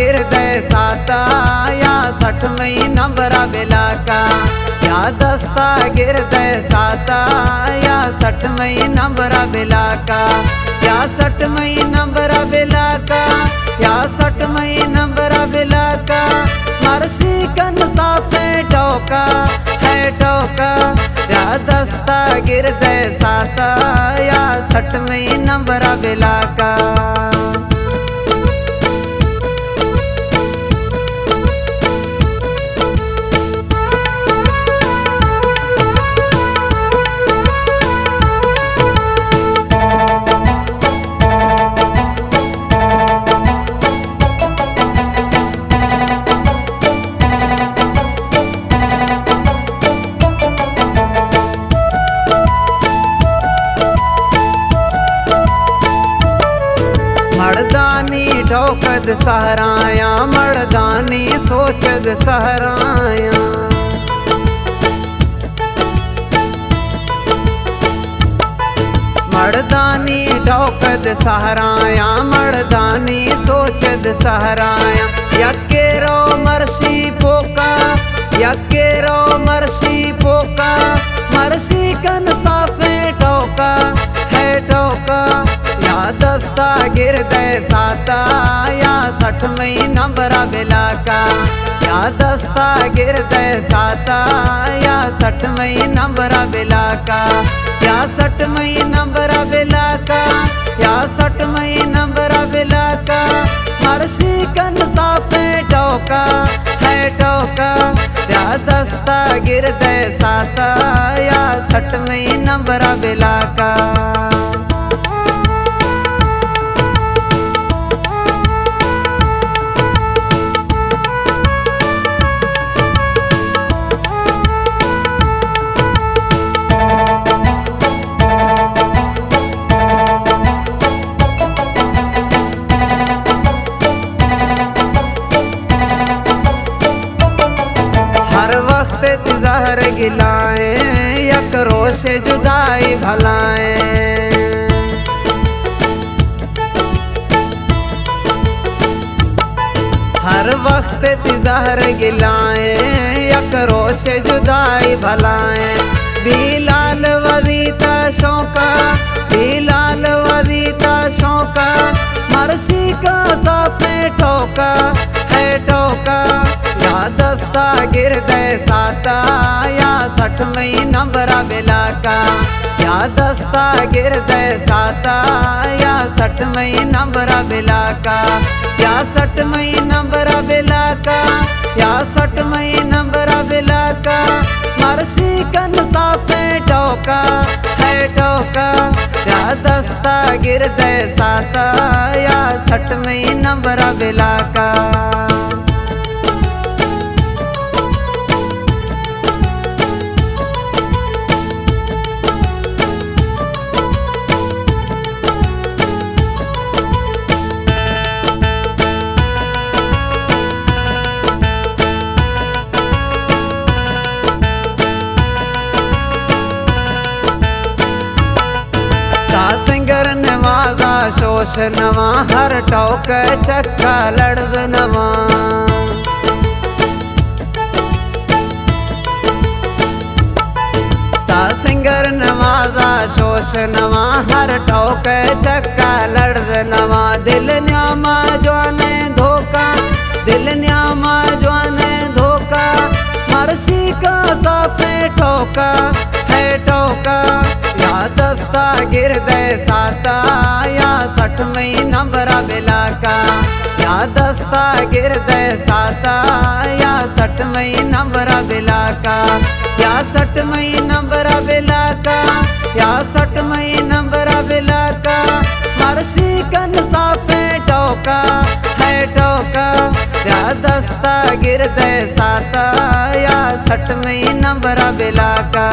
गिरदय साता या 60 नंबरा बेला का या दस्ता गिरदय साता या 60 नंबरा बेला का या 60 नंबरा बेला का या 60 नंबरा बेला का मरसी कन साफे टोका है टोका या दस्ता गिरदय साता या 60 नंबरा बेला का। मर्दानी ढोकद सहराया मर्दानी सोचद सहराया मर्दानी ढोकद सहराया मर्दानी सोचद सहराया यकेरो मरसी पोका यकेरो मरसी पोका मरसी कन साफे टोका है टोका या दस्ता गिरदय साता या 60 नंबरा बेला का या दस्ता गिरदय साता या 60 नंबरा बेला का या 60 नंबरा बेला का या 60 नंबरा बेला का मरसी कन साफे टोका है टोका या दस्ता गिरदय साता या 60 नंबरा बेला का। हर वक्त तिजहर गिलाए यकरो से जुदाई भलाए हर वक्त तिजहर गिलाए यकरो से जुदाई भलाए बिलाल वजीता शौका बिलाल वजीता शौका मरसी का साफे टोका है टोका या दस्ता गिरदय साता या 60 नंबरा बेला का या दस्ता गिरदय साता या 60 नंबरा बेला का या 60 नंबरा बेला का या 60 नंबरा बेला का मरसी कन साफे टोका है टोका या दस्ता गिरदय साता या 60 नंबरा बेला का। सिंगर नवाजा शोष नवा हर टोक चक्का लड़द नवा ता सिंगर नवाजा शोष नवा हर टोक चक्का लड़द नवा दिल न्यामा जवाने धोखा दिल न्यामा जवाने धोखा मरसी का साफे ठोका है टोका या दस्ता गिरदय साता या 60 नंबरा बेला का या दस्ता गिरदय साता या 60 नंबरा बेला का या 60 नंबरा बेला का या 60 नंबरा बेला का मरसी कन साफे टोका है टोका या दस्ता गिरदय साता या 60 नंबरा बेला का।